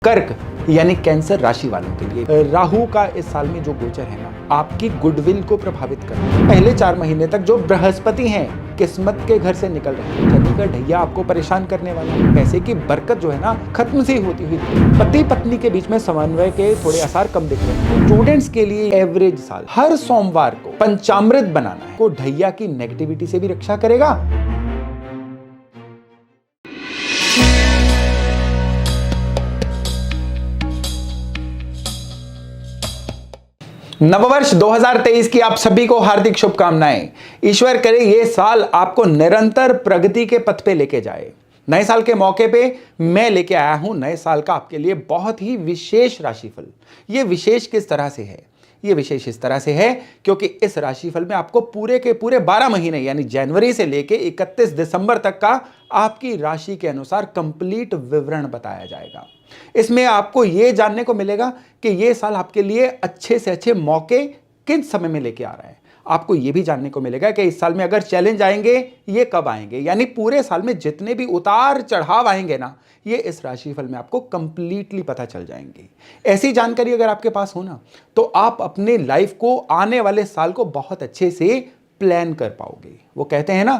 कर्क यानी कैंसर राशि वालों के लिए राहु का इस साल में जो गोचर है ना, आपकी गुडविल को प्रभावित कर रहा है। पहले 4 महीने तक जो बृहस्पति हैं किस्मत के घर से निकल रहे हैं, शनि का ढैया आपको परेशान करने वाला है। पैसे की बरकत जो है ना खत्म सी होती हुई, पति पत्नी के बीच में समन्वय के थोड़े आसार कम दिख रहे हैं। स्टूडेंट्स के लिए एवरेज साल। हर सोमवार को पंचामृत बनाना है, को ढैया की नेगेटिविटी से भी रक्षा करेगा। नववर्ष 2023 की आप सभी को हार्दिक शुभकामनाएं। ईश्वर करे ये साल आपको निरंतर प्रगति के पथ पे लेके जाए। नए साल के मौके पे मैं लेके आया हूं नए साल का आपके लिए बहुत ही विशेष राशिफल। ये विशेष किस तरह से है? ये विशेष इस तरह से है क्योंकि इस राशिफल में आपको पूरे के पूरे 12 महीने यानी जनवरी से लेके 31 दिसंबर तक का आपकी राशि के अनुसार कंप्लीट विवरण बताया जाएगा। इसमें आपको यह जानने को मिलेगा कि यह साल आपके लिए अच्छे से अच्छे मौके किस समय में लेके आ रहा है। आपको यह भी जानने को मिलेगा कि इस साल में अगर चैलेंज आएंगे ये कब आएंगे, यानी पूरे साल में जितने भी उतार चढ़ाव आएंगे ना, ये इस राशिफल में आपको कंप्लीटली पता चल जाएंगे। ऐसी जानकारी अगर आपके पास हो ना, तो आप अपने लाइफ को आने वाले साल को बहुत अच्छे से प्लान कर पाओगे। वो कहते हैं ना,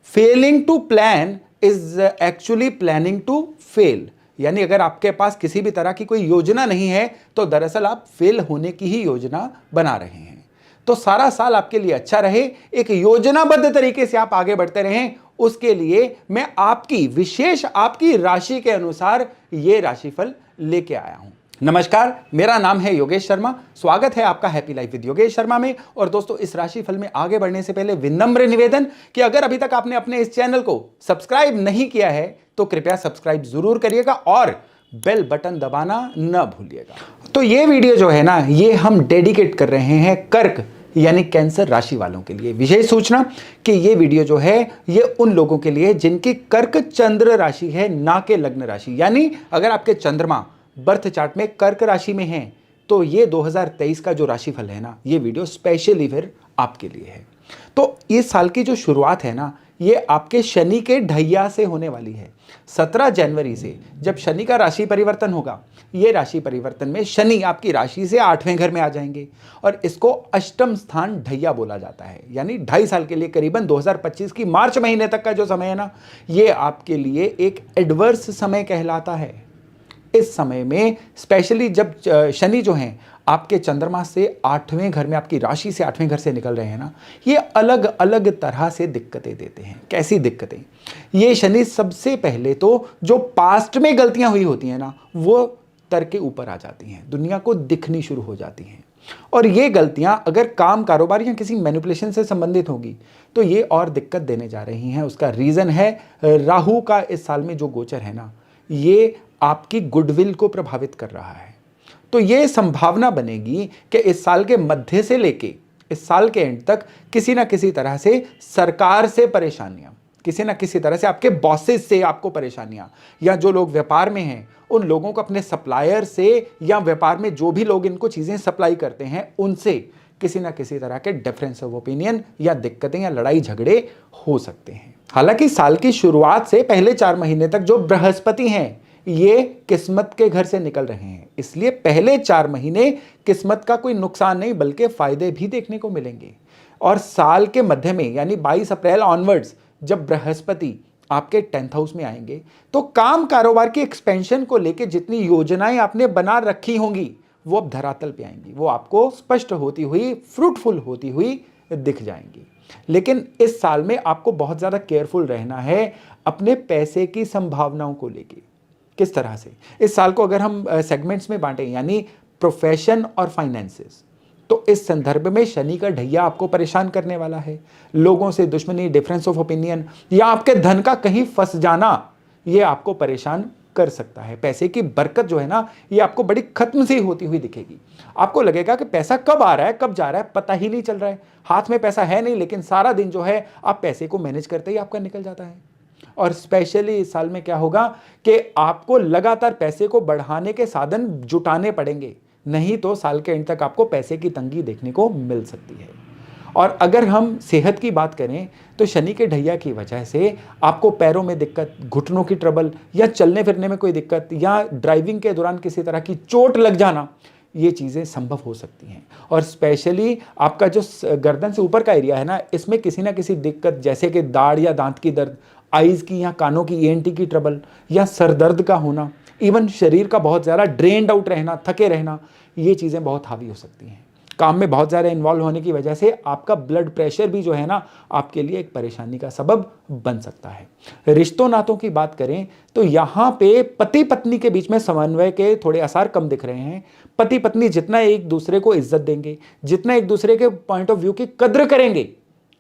failing to plan is actually planning to fail. यानी अगर आपके पास किसी भी तरह की कोई योजना नहीं है तो दरअसल आप फेल होने की ही योजना बना रहे हैं। तो सारा साल आपके लिए अच्छा रहे, एक योजनाबद्ध तरीके से आप आगे बढ़ते रहें, उसके लिए मैं आपकी राशि के अनुसार यह राशिफल लेके आया हूं। नमस्कार, मेरा नाम है योगेश शर्मा। स्वागत है आपका happy life with Yogesh Sharma में। और दोस्तों, इस राशिफल में आगे बढ़ने से पहले विनम्र निवेदन कि अगर अभी तक आपने अपने इस चैनल को सब्सक्राइब नहीं किया है तो कृपया सब्सक्राइब जरूर करिएगा और बेल बटन दबाना न भूलिएगा। तो ये वीडियो जो है ना, ये हम डेडिकेट कर रहे हैं कर्क यानी कैंसर राशि वालों के लिए। विशेष सूचना कि ये वीडियो जो है ये उन लोगों के लिए जिनकी कर्क चंद्र राशि है, ना कि लग्न राशि। यानी अगर आपके चंद्रमा बर्थ चार्ट में कर्क राशि में है तो ये 2023 का जो राशिफल है ना, ये वीडियो स्पेशली फिर आपके लिए है। तो इस साल की जो शुरुआत है ना, ये आपके शनि के ढैया से होने वाली है। 17 जनवरी से जब शनि का राशि परिवर्तन होगा, ये राशि परिवर्तन में शनि आपकी राशि से 8वें घर में आ जाएंगे और इसको अष्टम स्थान ढैया बोला जाता है। यानी 2.5 साल के लिए करीबन 2025 की मार्च महीने तक का जो समय है ना, ये आपके लिए एक एडवर्स समय कहलाता है। इस समय में स्पेशली जब शनि जो हैं आपके चंद्रमा से 8वें घर में, आपकी राशि से 8वें घर से निकल रहे हैं ना, ये अलग अलग तरह से दिक्कतें देते हैं। कैसी दिक्कतें? ये शनि सबसे पहले तो जो पास्ट में गलतियां हुई होती हैं ना, वो तर के ऊपर आ जाती हैं, दुनिया को दिखनी शुरू हो जाती हैं। और ये गलतियां अगर काम, कारोबार या किसी मैनिपुलेशन से संबंधित होगी तो ये और दिक्कत देने जा रही हैं। उसका रीजन है राहु का इस साल में जो गोचर है ना, ये आपकी गुडविल को प्रभावित कर रहा है। तो ये संभावना बनेगी कि इस साल के मध्य से लेके इस साल के एंड तक किसी ना किसी तरह से सरकार से परेशानियां, किसी ना किसी तरह से आपके बॉसेस से आपको परेशानियां, या जो लोग व्यापार में हैं उन लोगों को अपने सप्लायर से, या व्यापार में जो भी लोग इनको चीजें सप्लाई करते हैं उनसे किसी ना किसी तरह के डिफरेंस ऑफ ओपिनियन या दिक्कतें या लड़ाई झगड़े हो सकते हैं। हालांकि साल की शुरुआत से पहले 4 महीने तक जो बृहस्पति हैं ये किस्मत के घर से निकल रहे हैं, इसलिए पहले 4 महीने किस्मत का कोई नुकसान नहीं बल्कि फायदे भी देखने को मिलेंगे। और साल के मध्य में यानी 22 अप्रैल ऑनवर्ड्स जब बृहस्पति आपके 10th हाउस में आएंगे तो काम कारोबार की एक्सपेंशन को लेकर जितनी योजनाएं आपने बना रखी होंगी वो अब धरातल पे आएंगी, वो आपको स्पष्ट होती हुई, फ्रूटफुल होती हुई दिख जाएंगी। लेकिन इस साल में आपको बहुत ज्यादा केयरफुल रहना है अपने पैसे की संभावनाओं को लेकर। किस तरह से? इस साल को अगर हम सेगमेंट्स में बांटें यानी प्रोफेशन और फाइनेंसेस, तो इस संदर्भ में शनि का ढैया आपको परेशान करने वाला है। लोगों से दुश्मनी, डिफरेंस ऑफ ओपिनियन या आपके धन का कहीं फंस जाना, ये आपको परेशान कर सकता है। पैसे की बरकत जो है ना, ये आपको बड़ी खत्म सी होती हुई दिखेगी। आपको लगेगा कि पैसा कब आ रहा है, कब जा रहा है, पता ही नहीं चल रहा है। हाथ में पैसा है नहीं, लेकिन सारा दिन जो है आप पैसे को मैनेज करते ही आपका निकल जाता है। और स्पेशली इस साल में क्या होगा कि आपको लगातार पैसे को बढ़ाने के साधन जुटाने पड़ेंगे, नहीं तो साल के एंड तक आपको पैसे की तंगी देखने को मिल सकती है। और अगर हम सेहत की बात करें तो शनि के ढैया की वजह से आपको पैरों में दिक्कत, घुटनों की ट्रबल या चलने फिरने में कोई दिक्कत या ड्राइविंग के दौरान किसी तरह की चोट लग जाना, ये चीज़ें संभव हो सकती हैं। और स्पेशली आपका जो गर्दन से ऊपर का एरिया है ना, इसमें किसी ना किसी दिक्कत जैसे कि दाढ़ या दांत की दर्द, आईज की या कानों की ईएनटी की ट्रबल या सर दर्द का होना, इवन शरीर का बहुत ज़्यादा ड्रेन्ड आउट रहना, थके रहना, ये चीज़ें बहुत हावी हो सकती हैं। काम में बहुत ज़्यादा इन्वॉल्व होने की वजह से आपका ब्लड प्रेशर भी जो है ना, आपके लिए एक परेशानी का सबब बन सकता है। रिश्तों नातों की बात करें तो यहाँ पे पति पत्नी के बीच में समन्वय के थोड़े आसार कम दिख रहे हैं। पति पत्नी जितना एक दूसरे को इज्जत देंगे, जितना एक दूसरे के पॉइंट ऑफ व्यू की कद्र करेंगे,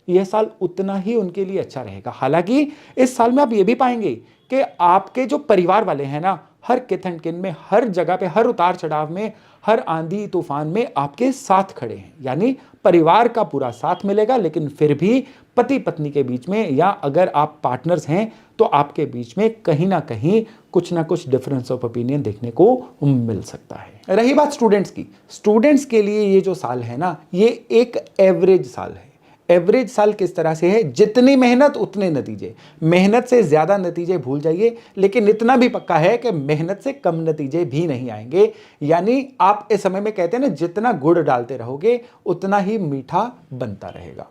यह साल उतना ही उनके लिए अच्छा रहेगा। हालांकि इस साल में आप ये भी पाएंगे कि आपके जो परिवार वाले हैं ना, हर किथ एंड किन में, हर जगह पे, हर उतार चढ़ाव में, हर आंधी तूफान में आपके साथ खड़े हैं। यानी परिवार का पूरा साथ मिलेगा, लेकिन फिर भी पति पत्नी के बीच में या अगर आप पार्टनर्स हैं तो आपके बीच में कहीं ना कहीं कुछ ना कुछ डिफरेंस ऑफ ओपिनियन देखने को मिल सकता है। रही बात स्टूडेंट्स की, स्टूडेंट्स के लिए ये जो साल है ना, ये एक एवरेज साल है। एवरेज साल किस तरह से है, जितनी मेहनत उतने नतीजे, मेहनत से ज्यादा नतीजे भूल जाइए, लेकिन इतना भी पक्का है कि मेहनत से कम नतीजे भी नहीं आएंगे। यानी आप इस समय में कहते हैं ना, जितना गुड़ डालते रहोगे उतना ही मीठा बनता रहेगा।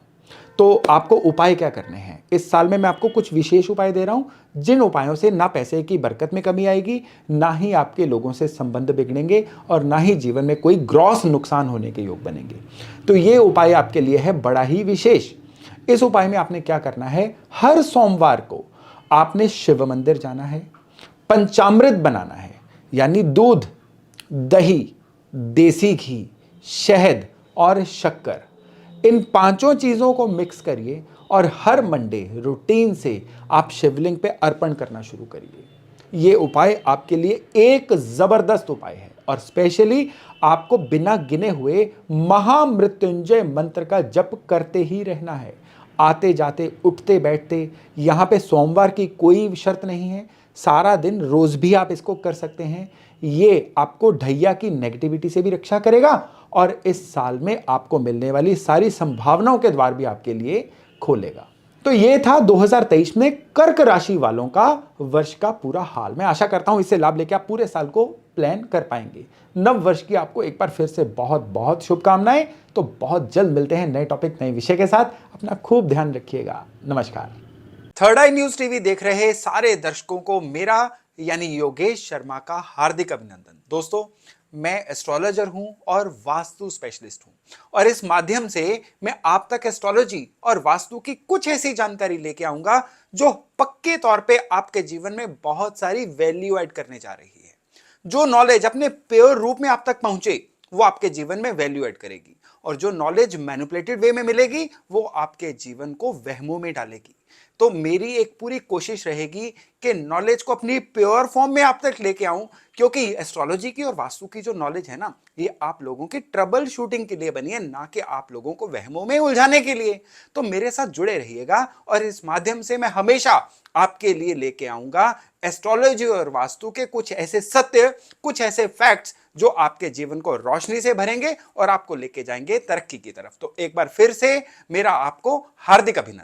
तो आपको उपाय क्या करने हैं इस साल में, मैं आपको कुछ विशेष उपाय दे रहा हूं, जिन उपायों से ना पैसे की बरकत में कमी आएगी, ना ही आपके लोगों से संबंध बिगड़ेंगे और ना ही जीवन में कोई ग्रॉस नुकसान होने के योग बनेंगे। तो ये उपाय आपके लिए है बड़ा ही विशेष। इस उपाय में आपने क्या करना है, हर सोमवार को आपने शिव मंदिर जाना है, पंचामृत बनाना है, यानी दूध, दही, देसी घी, शहद और शक्कर, इन पांचों चीजों को मिक्स करिए और हर मंडे रूटीन से आप शिवलिंग पे अर्पण करना शुरू करिए। ये उपाय आपके लिए एक जबरदस्त उपाय है और स्पेशली आपको बिना गिने हुए महामृत्युंजय मंत्र का जप करते ही रहना है। आते जाते, उठते बैठते, यहाँ पे सोमवार की कोई शर्त नहीं है, सारा दिन रोज भी आप इसको कर सकते हैं। ये आपको ढैया की नेगेटिविटी से भी रक्षा करेगा और इस साल में आपको मिलने वाली सारी संभावनाओं के द्वार भी आपके लिए खोलेगा। तो ये था 2023 में कर्क राशि वालों का वर्ष का पूरा हाल। मैं आशा करता हूं इससे लाभ लेके आप पूरे साल को प्लान कर पाएंगे। नव वर्ष की आपको एक बार फिर से बहुत बहुत शुभकामनाएं। तो बहुत जल्द मिलते हैं नए टॉपिक, नए विषय के साथ। अपना खूब ध्यान रखिएगा। नमस्कार। थर्ड आई न्यूज टीवी देख रहे सारे दर्शकों को मेरा यानी योगेश शर्मा का हार्दिक अभिनंदन। दोस्तों, मैं एस्ट्रोलॉजर हूं और वास्तु स्पेशलिस्ट हूं और इस माध्यम से मैं आप तक एस्ट्रोलॉजी और वास्तु की कुछ ऐसी जानकारी लेके आऊंगा जो पक्के तौर पे आपके जीवन में बहुत सारी वैल्यू ऐड करने जा रही है। जो नॉलेज अपने प्योर रूप में आप तक पहुंचे वो आपके जीवन में वैल्यू ऐड करेगी और जो नॉलेज मैनिपुलेटेड वे में मिलेगी वो आपके जीवन को वहमों में डालेगी। तो मेरी एक पूरी कोशिश रहेगी कि नॉलेज को अपनी प्योर फॉर्म में आप तक लेके आऊं, क्योंकि एस्ट्रोलॉजी की और वास्तु की जो नॉलेज है ना, ये आप लोगों की ट्रबल शूटिंग के लिए बनी है, ना कि आप लोगों को वहमों में उलझाने के लिए। तो मेरे साथ जुड़े रहिएगा और इस माध्यम से मैं हमेशा आपके लिए लेके आऊंगा एस्ट्रोलॉजी और वास्तु के कुछ ऐसे सत्य, कुछ ऐसे फैक्ट्स जो आपके जीवन को रोशनी से भरेंगे और आपको लेके जाएंगे तरक्की की तरफ। तो एक बार फिर से मेरा आपको हार्दिक अभिनंदन।